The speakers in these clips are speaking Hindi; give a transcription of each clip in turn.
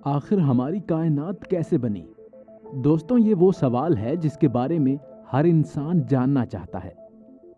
आखिर हमारी कायनात कैसे बनी? दोस्तों, ये वो सवाल है जिसके बारे में हर इंसान जानना चाहता है।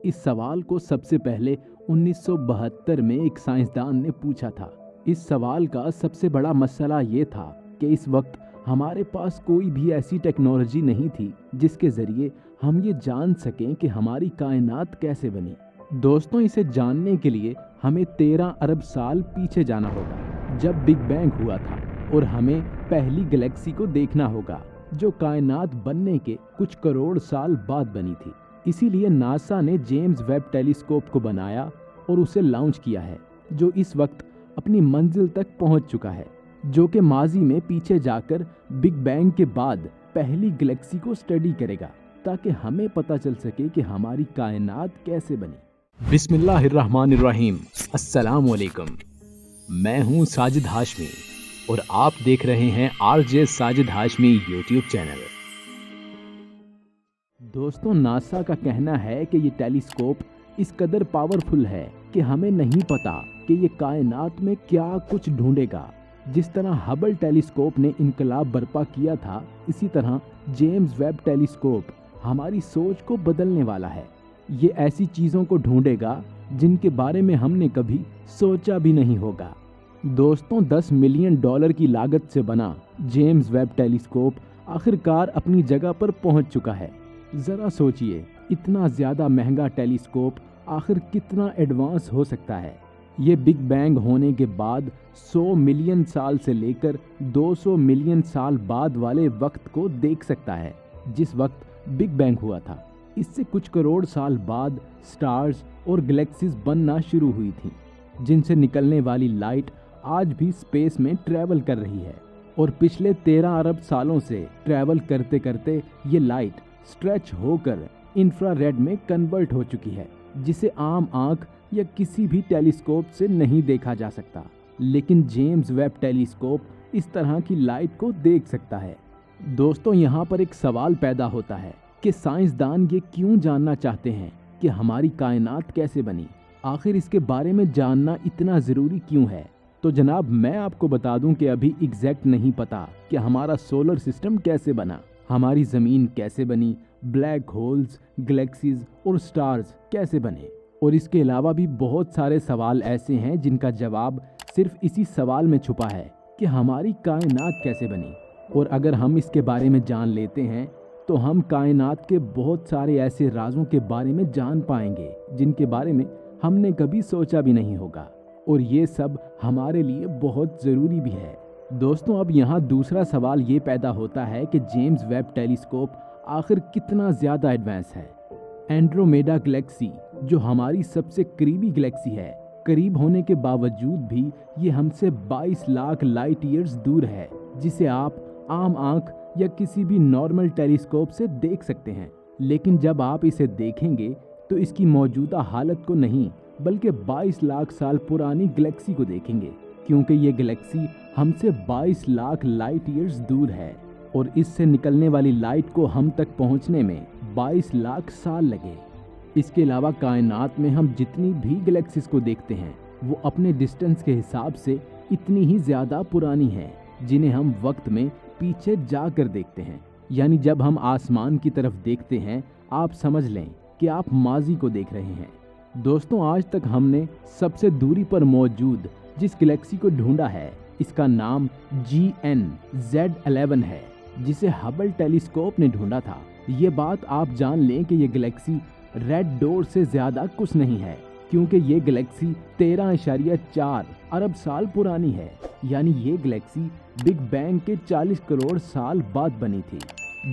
इस सवाल को सबसे पहले 1972 में एक साइंसदान ने पूछा था। इस सवाल का सबसे बड़ा मसला ये था कि इस वक्त हमारे पास कोई भी ऐसी टेक्नोलॉजी नहीं थी जिसके ज़रिए हम ये जान सकें कि हमारी कायनात कैसे बनी। दोस्तों, इसे जानने के लिए हमें 13 अरब साल पीछे जाना होगा, जब बिग बैंग हुआ था, और हमें पहली गैलेक्सी को देखना होगा जो कायनात बनने के कुछ करोड़ साल बाद बनी थी। इसीलिए नासा ने जेम्स वेब टेलीस्कोप को बनाया और उसे लॉन्च किया है, जो इस वक्त अपनी मंजिल तक पहुंच चुका है, जो कि माजी में पीछे जाकर बिग बैंग के बाद पहली गैलेक्सी को स्टडी करेगा, ताकि हमें पता चल सके कि हमारी कायनात कैसे बनी। बिस्मिल्लाहिर्रहमानिर्रहीम। अस्सलाम वालेकुम। मैं हूं साजिद हाशमी और आप देख रहे हैं RJ Sajid Hashmi YouTube channel. दोस्तों, नासा का कहना है कि ये टेलीस्कोप इस कदर पावरफुल है कि हमें नहीं पता कि ये कायनात में क्या कुछ ढूंढेगा। जिस तरह हबल टेलीस्कोप ने इनकलाब बर्पा किया था, इसी तरह जेम्स वेब टेलीस्कोप हमारी सोच को बदलने वाला है। ये ऐसी चीज़ों को ढूंढेगा जिनके बारे में हमने कभी सोचा भी नहीं होगा। दोस्तों, $10 मिलियन की लागत से बना जेम्स वेब टेलीस्कोप आखिरकार अपनी जगह पर पहुंच चुका है। ज़रा सोचिए, इतना ज़्यादा महंगा टेलीस्कोप आखिर कितना एडवांस हो सकता है। ये बिग बैंग होने के बाद 100 मिलियन साल से लेकर 200 मिलियन साल बाद वाले वक्त को देख सकता है, जिस वक्त बिग बैंग हुआ था। इससे कुछ करोड़ साल बाद स्टार्स और गैलेक्सीज बनना शुरू हुई थी, जिनसे निकलने वाली लाइट आज भी स्पेस में ट्रैवल कर रही है। और पिछले 13 अरब सालों से ट्रैवल करते करते ये लाइट स्ट्रेच होकर इंफ्रारेड में कन्वर्ट हो चुकी है, जिसे आम आंख या किसी भी टेलीस्कोप से नहीं देखा जा सकता। लेकिन जेम्स वेब टेलीस्कोप इस तरह की लाइट को देख सकता है। दोस्तों, यहाँ पर एक सवाल पैदा होता है कि साइंसदान ये क्यों जानना चाहते हैं कि हमारी कायनात कैसे बनी। आखिर इसके बारे में जानना इतना ज़रूरी क्यों है? तो जनाब, मैं आपको बता दूं कि अभी एग्जैक्ट नहीं पता कि हमारा सोलर सिस्टम कैसे बना, हमारी ज़मीन कैसे बनी, ब्लैक होल्स, गैलेक्सीज और स्टार्स कैसे बने। और इसके अलावा भी बहुत सारे सवाल ऐसे हैं जिनका जवाब सिर्फ इसी सवाल में छुपा है कि हमारी कायनात कैसे बनी। और अगर हम इसके बारे में जान लेते हैं तो हम कायनात के बहुत सारे ऐसे राजों के बारे में जान पाएंगे जिनके बारे में हमने कभी सोचा भी नहीं होगा। और ये सब हमारे लिए बहुत ज़रूरी भी है। दोस्तों, अब यहाँ दूसरा सवाल ये पैदा होता है कि जेम्स वेब टेलीस्कोप आखिर कितना ज़्यादा एडवांस है। एंड्रोमेडा गैलेक्सी, जो हमारी सबसे करीबी गैलेक्सी है, करीब होने के बावजूद भी ये हमसे 22 लाख लाइट ईयर्स दूर है, जिसे आप आम आंख या किसी भी नॉर्मल टेलीस्कोप से देख सकते हैं। लेकिन जब आप इसे देखेंगे तो इसकी मौजूदा हालत को नहीं, बल्कि 22 लाख साल पुरानी गैलेक्सी को देखेंगे, क्योंकि ये गैलेक्सी हमसे 22 लाख लाइट ईयर्स दूर है और इससे निकलने वाली लाइट को हम तक पहुंचने में 22 लाख साल लगे। इसके अलावा कायनात में हम जितनी भी गैलेक्सीज को देखते हैं वो अपने डिस्टेंस के हिसाब से इतनी ही ज़्यादा पुरानी हैं, जिन्हें हम वक्त में पीछे जाकर देखते हैं। यानी जब हम आसमान की तरफ देखते हैं, आप समझ लें कि आप माजी को देख रहे हैं। दोस्तों, आज तक हमने सबसे दूरी पर मौजूद जिस गैलेक्सी को ढूंढा है, इसका नाम GN-Z11 है, जिसे हबल टेलीस्कोप ने ढूंढा था। ये बात आप जान लें कि ये गैलेक्सी रेड डॉर्फ से ज़्यादा कुछ नहीं है, क्योंकि ये गैलेक्सी 13.4 अरब साल पुरानी है। यानी ये गैलेक्सी बिग बैंग के 40 करोड़ साल बाद बनी थी,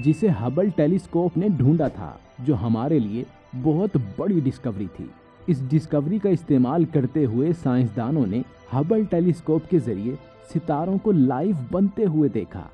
जिसे हबल टेलीस्कोप ने ढूंढा था, जो हमारे लिए बहुत बड़ी डिस्कवरी थी। इस डिस्कवरी का इस्तेमाल करते हुए साइंसदानों ने हबल टेलीस्कोप के जरिए सितारों को लाइव बनते हुए देखा।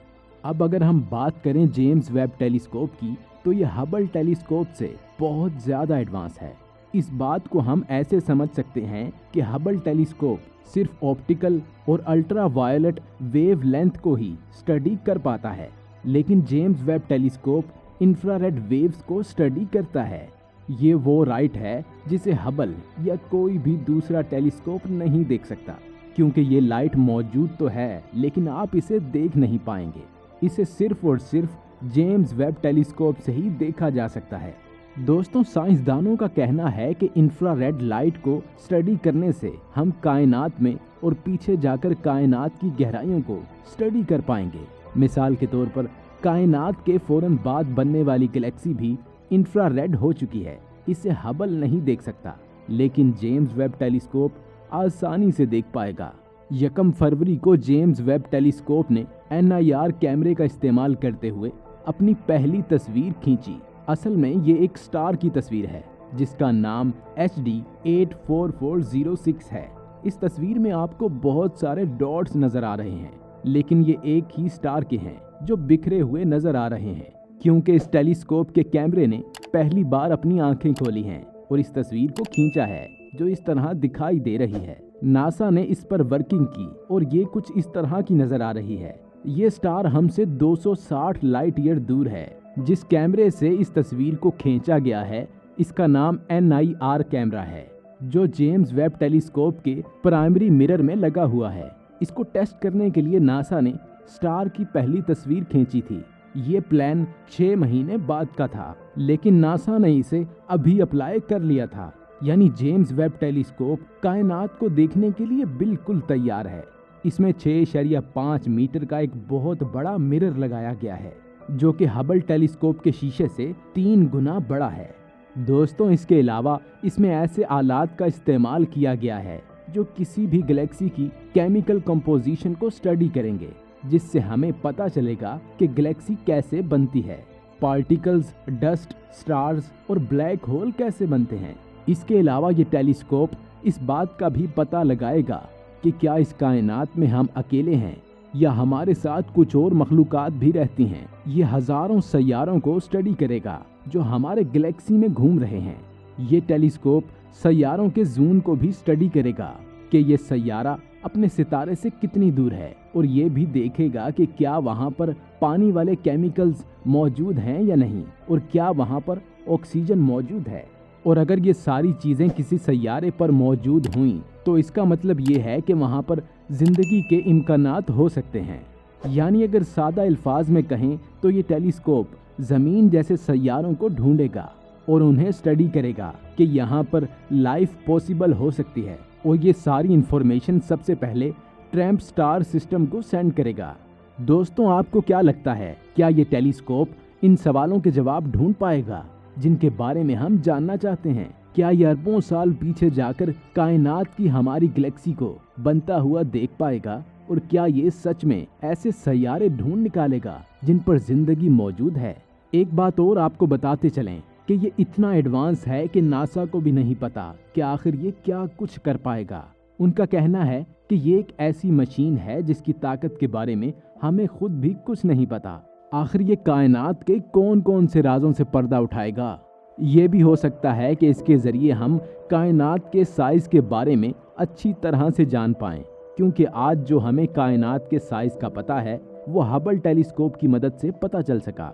अब अगर हम बात करें जेम्स वेब टेलीस्कोप की, तो ये हबल टेलीस्कोप से बहुत ज़्यादा एडवांस है। इस बात को हम ऐसे समझ सकते हैं कि हबल टेलीस्कोप सिर्फ ऑप्टिकल और अल्ट्रा वायलेट वेव लेंथ को ही स्टडी कर पाता है, लेकिन James Webb telescope infrared waves को स्टडी करता है। ये वो राइट है जिसे हबल या कोई भी दूसरा टेलीस्कोप नहीं देख सकता, क्योंकि ये लाइट मौजूद तो है लेकिन आप इसे देख नहीं पाएंगे। इसे सिर्फ और सिर्फ जेम्स वेब टेलीस्कोप से ही देखा जा सकता है। दोस्तों, साइंसदानों का कहना है कि इंफ्रारेड लाइट को स्टडी करने से हम कायनात में और पीछे जाकर कायनात की गहराइयों को स्टडी कर पाएंगे। मिसाल के तौर पर कायनात के फौरन बाद बनने वाली गैलेक्सी भी इंफ्रारेड हो चुकी है। इसे हबल नहीं देख सकता, लेकिन जेम्स वेब टेलीस्कोप आसानी से देख पाएगा। 1 फरवरी को जेम्स वेब टेलीस्कोप ने NIR कैमरे का इस्तेमाल करते हुए अपनी पहली तस्वीर खींची। असल में ये एक स्टार की तस्वीर है जिसका नाम HD 84406 है। इस तस्वीर में आपको बहुत सारे डॉट्स नजर आ रहे हैं, लेकिन ये एक ही स्टार के हैं जो बिखरे हुए नजर आ रहे हैं, क्योंकि इस टेलीस्कोप के कैमरे ने पहली बार अपनी आंखें खोली हैं और इस तस्वीर को खींचा है जो इस तरह दिखाई दे रही है। नासा ने इस पर वर्किंग की और ये कुछ इस तरह की नजर आ रही है। ये स्टार हमसे 260 लाइट ईयर दूर है। जिस कैमरे से इस तस्वीर को खींचा गया है इसका नाम NIR कैमरा है, जो जेम्स वेब टेलीस्कोप के प्राइमरी मिरर में लगा हुआ है। इसको टेस्ट करने के लिए नासा ने स्टार की पहली तस्वीर खींची थी। ये प्लान 6 महीने बाद का था, लेकिन नासा ने इसे अभी अप्लाई कर लिया था। यानी जेम्स वेब टेलीस्कोप कायनात को देखने के लिए बिल्कुल तैयार है। इसमें 6.5 मीटर का एक बहुत बड़ा मिरर लगाया गया है, जो कि हबल टेलीस्कोप के शीशे से 3 गुना बड़ा है। दोस्तों, इसके अलावा इसमें ऐसे आलात का इस्तेमाल किया गया है जो किसी भी गैलेक्सी की केमिकल कंपोजिशन को स्टडी करेंगे, जिससे हमें पता चलेगा कि गैलेक्सी कैसे बनती है, पार्टिकल्स, डस्ट, स्टार्स और ब्लैक होल कैसे बनते हैं। इसके अलावा ये टेलीस्कोप इस बात का भी पता लगाएगा कि क्या इस कायनात में हम अकेले हैं या हमारे साथ कुछ और मखलूकात भी रहती हैं। ये हजारों सैयारों को स्टडी करेगा जो हमारे गैलेक्सी में घूम रहे हैं। ये टेलीस्कोप सैयारों के जून को भी स्टडी करेगा कि ये सैयारा अपने सितारे से कितनी दूर है, और ये भी देखेगा कि क्या वहाँ पर पानी वाले केमिकल्स मौजूद हैं या नहीं, और क्या वहाँ पर ऑक्सीजन मौजूद है। और अगर ये सारी चीज़ें किसी सैयारे पर मौजूद हुई तो इसका मतलब ये है कि वहाँ पर जिंदगी के इम्कानात हो सकते हैं। यानी अगर सादा अल्फाज में कहें तो ये टेलीस्कोप ज़मीन जैसे सैयारों को ढूंढेगा और उन्हें स्टडी करेगा कि यहाँ पर लाइफ पॉसिबल हो सकती है, और ये सारी इंफॉर्मेशन सबसे पहले ट्रैम्प स्टार सिस्टम को सेंड करेगा। दोस्तों, आपको क्या लगता है, क्या ये टेलीस्कोप इन सवालों के जवाब ढूंढ पाएगा जिनके बारे में हम जानना चाहते हैं? क्या ये अरबों साल पीछे जाकर कायनात की हमारी गैलेक्सी को बनता हुआ देख पाएगा, और क्या ये सच में ऐसे सैयारे ढूंढ निकालेगा जिन पर जिंदगी मौजूद है? एक बात और आपको बताते चलें कि ये इतना एडवांस है कि नासा को भी नहीं पता कि आखिर ये क्या कुछ कर पाएगा। उनका कहना है कि ये एक ऐसी मशीन है जिसकी ताकत के बारे में हमें खुद भी कुछ नहीं पता। आखिर ये कायनात के कौन कौन से राजों से पर्दा उठाएगा? ये भी हो सकता है कि इसके जरिए हम कायनात के साइज के बारे में अच्छी तरह से जान पाएं, क्योंकि आज जो हमें कायनात के साइज का पता है वो हबल टेलीस्कोप की मदद से पता चल सका,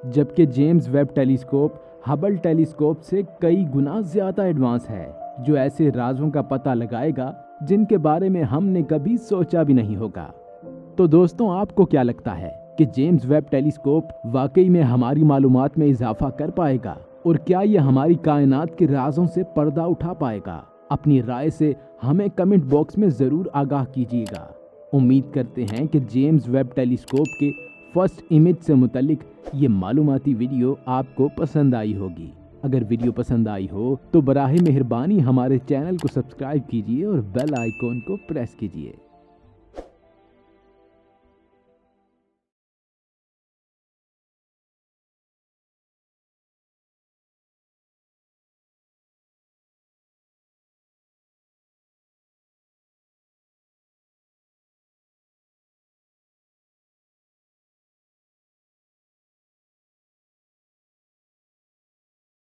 जबकि James Webb telescope Hubble telescope से कई गुना ज्यादा एडवांस है, जो ऐसे राजों का पता लगाएगा जिनके बारे में हमने कभी सोचा भी नहीं होगा। तो दोस्तों, आपको क्या लगता है कि जेम्स वेब टेलीस्कोप वाकई में हमारी मालूमात में इजाफा कर पाएगा, और क्या ये हमारी कायनात के राजों से पर्दा उठा पाएगा? अपनी राय से हमें कमेंट बॉक्स में ज़रूर आगाह कीजिएगा। उम्मीद करते हैं कि जेम्स वेब टेलीस्कोप के फर्स्ट इमेज से मुतल्लिक ये मालूमाती वीडियो आपको पसंद आई होगी। अगर वीडियो पसंद आई हो तो बराहे मेहरबानी हमारे चैनल को सब्सक्राइब कीजिए और बेल आइकॉन को प्रेस कीजिए।